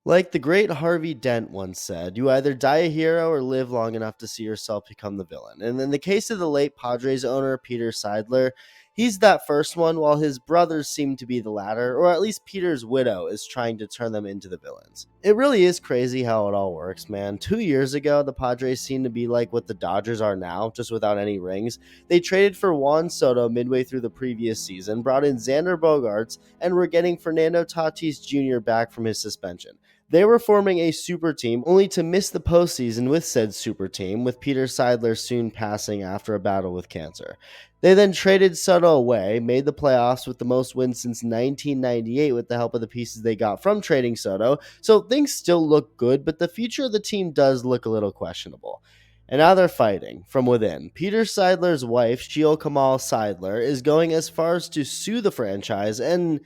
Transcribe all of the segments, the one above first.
Like the great Harvey Dent once said, you either die a hero or live long enough to see yourself become the villain. And in the case of the late Padres owner, Peter Seidler, he's that first one, while his brothers seem to be the latter, or at least Peter's widow is trying to turn them into the villains. It really is crazy how it all works, man. 2 years ago, the Padres seemed to be like what the Dodgers are now, just without any rings. They traded for Juan Soto midway through the previous season, brought in Xander Bogaerts, and were getting Fernando Tatis Jr. back from his suspension. They were forming a super team, only to miss the postseason with said super team, with Peter Seidler soon passing after a battle with cancer. They then traded Soto away, made the playoffs with the most wins since 1998 with the help of the pieces they got from trading Soto, so things still look good, but the future of the team does look a little questionable. And now they're fighting from within. Peter Seidler's wife, Sheil Kamal Seidler, is going as far as to sue the franchise, and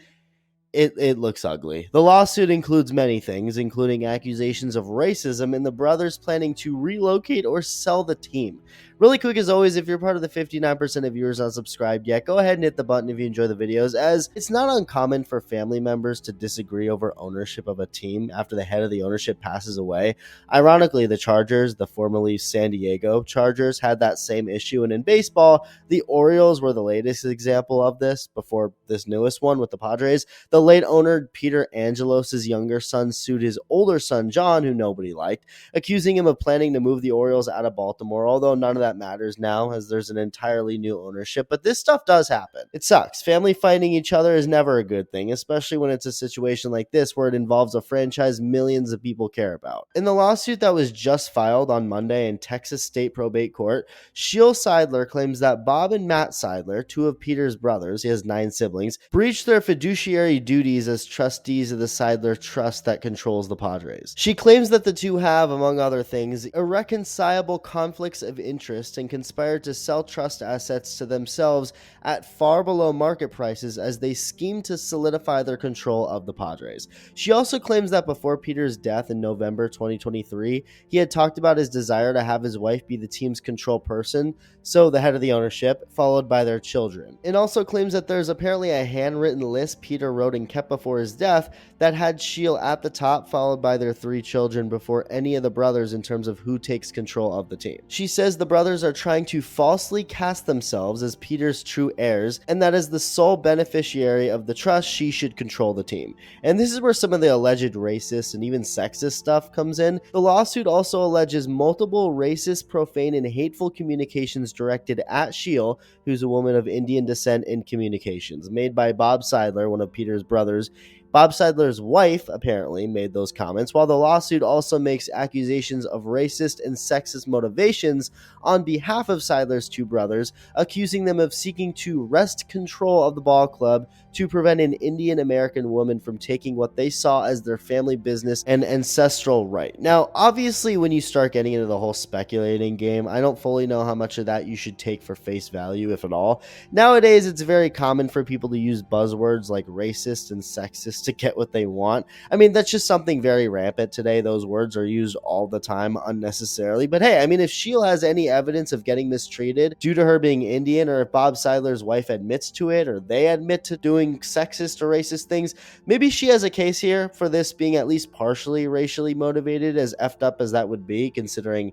it looks ugly. The lawsuit includes many things, including accusations of racism and the brothers planning to relocate or sell the team. Really quick as always, if you're part of the 59% of viewers unsubscribed yet, go ahead and hit the button if you enjoy the videos, as it's not uncommon for family members to disagree over ownership of a team after the head of the ownership passes away. Ironically, the Chargers, the formerly San Diego Chargers, had that same issue, and in baseball, the Orioles were the latest example of this before this newest one with the Padres. The late owner, Peter Angelos' younger son, sued his older son, John, who nobody liked, accusing him of planning to move the Orioles out of Baltimore, although none of that matters now as there's an entirely new ownership. But this stuff does happen. It sucks. Family fighting each other is never a good thing, especially when it's a situation like this where it involves a franchise millions of people care about. In the lawsuit that was just filed on Monday in Texas State Probate Court, Sheil Seidler claims that Bob and Matt Seidler, two of Peter's brothers, he has 9 siblings, breached their fiduciary duties as trustees of the Seidler Trust that controls the Padres. She claims that the two have, among other things, irreconcilable conflicts of interest and conspired to sell trust assets to themselves at far below market prices as they schemed to solidify their control of the Padres. She also claims that before Peter's death in November 2023, he had talked about his desire to have his wife be the team's control person, so the head of the ownership, followed by their children. It also claims that there's apparently a handwritten list Peter wrote and kept before his death that had Sheil at the top, followed by their 3 children before any of the brothers in terms of who takes control of the team. She says the brothers are trying to falsely cast themselves as Peter's true heirs, and that as the sole beneficiary of the trust, she should control the team. And this is where some of the alleged racist and even sexist stuff comes in. The lawsuit also alleges multiple racist, profane, and hateful communications directed at Sheil, who's a woman of Indian descent, in communications, made by Bob Seidler, one of Peter's brothers. Bob Seidler's wife apparently made those comments, while the lawsuit also makes accusations of racist and sexist motivations on behalf of Seidler's 2 brothers, accusing them of seeking to wrest control of the ball club to prevent an Indian American woman from taking what they saw as their family business and ancestral right. Now, obviously, when you start getting into the whole speculating game, I don't fully know how much of that you should take for face value, if at all. Nowadays, it's very common for people to use buzzwords like racist and sexist to get what they want. I mean, that's just something very rampant today. Those words are used all the time unnecessarily. But hey, I mean, if Sheil has any evidence of getting mistreated due to her being Indian, or if Bob Seidler's wife admits to it, or they admit to doing sexist or racist things, maybe she has a case here for this being at least partially racially motivated, as effed up as that would be, considering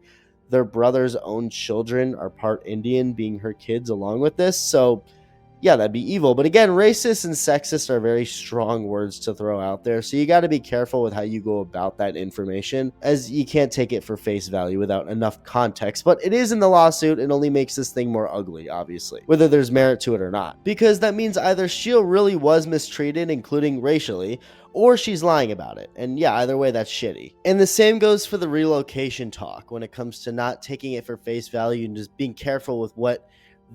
their brother's own children are part Indian, being her kids along with this. So yeah, that'd be evil. But again, racist and sexist are very strong words to throw out there, so you got to be careful with how you go about that information, as you can't take it for face value without enough context. But it is in the lawsuit, and only makes this thing more ugly, obviously, whether there's merit to it or not, because that means either Sheil really was mistreated, including racially, or she's lying about it. And yeah, either way, that's shitty. And the same goes for the relocation talk when it comes to not taking it for face value and just being careful with what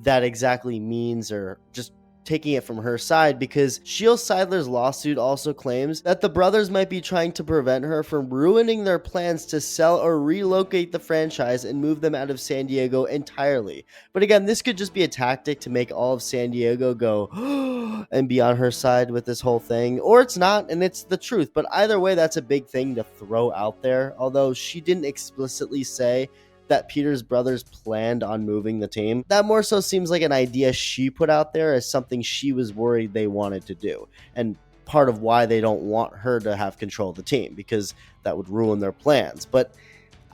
that exactly means, or just taking it from her side, because Sheil Seidler's lawsuit also claims that the brothers might be trying to prevent her from ruining their plans to sell or relocate the franchise and move them out of San Diego entirely. But again, this could just be a tactic to make all of San Diego go and be on her side with this whole thing, or it's not and it's the truth. But either way, that's a big thing to throw out there, although she didn't explicitly say that Peter's brothers planned on moving the team. That more so seems like an idea she put out there as something she was worried they wanted to do. And part of why they don't want her to have control of the team, because that would ruin their plans. But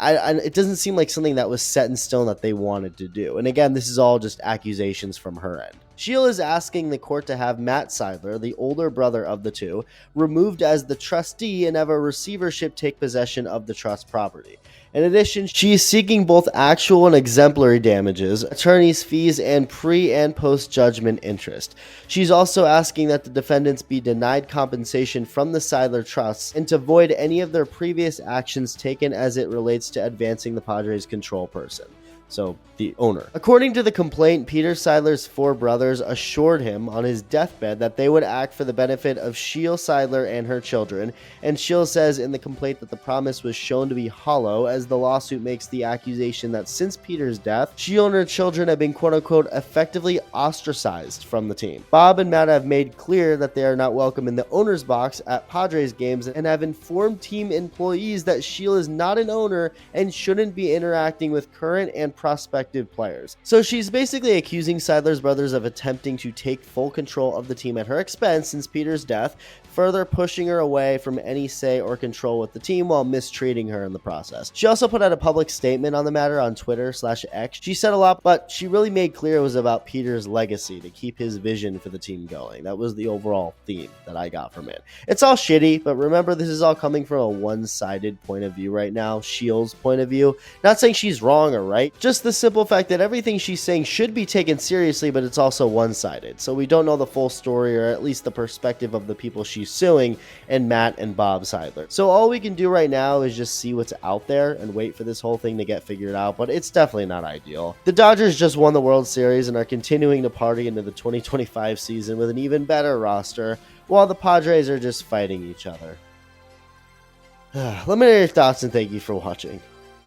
it doesn't seem like something that was set in stone that they wanted to do. And again, this is all just accusations from her end. Sheila is asking the court to have Matt Seidler, the older brother of the two, removed as the trustee and have a receivership take possession of the trust property. In addition, she is seeking both actual and exemplary damages, attorney's fees, and pre- and post-judgment interest. She's also asking that the defendants be denied compensation from the Seidler trusts and to void any of their previous actions taken as it relates to advancing the Padres' control person. So, the owner. According to the complaint, Peter Seidler's 4 brothers assured him on his deathbed that they would act for the benefit of Sheila Seidler and her children, and Sheila says in the complaint that the promise was shown to be hollow, as the lawsuit makes the accusation that since Peter's death, Sheila and her children have been quote-unquote effectively ostracized from the team. Bob and Matt have made clear that they are not welcome in the owner's box at Padres games and have informed team employees that Sheila is not an owner and shouldn't be interacting with current and prospective players. So she's basically accusing Seidler's brothers of attempting to take full control of the team at her expense since Peter's death, further pushing her away from any say or control with the team while mistreating her in the process. She also put out a public statement on the matter on Twitter/X. She said a lot, but she really made clear it was about Peter's legacy, to keep his vision for the team going. That was the overall theme that I got from it. It's all shitty, but remember, this is all coming from a one-sided point of view right now, Shield's point of view. Not saying she's wrong or right, just the simple fact that everything she's saying should be taken seriously, but it's also one-sided. So we don't know the full story, or at least the perspective of the people she's suing, and Matt and Bob Seidler. So all we can do right now is just see what's out there and wait for this whole thing to get figured out, but it's definitely not ideal. The Dodgers just won the World Series and are continuing to party into the 2025 season with an even better roster, while the Padres are just fighting each other. Let me know your thoughts and thank you for watching.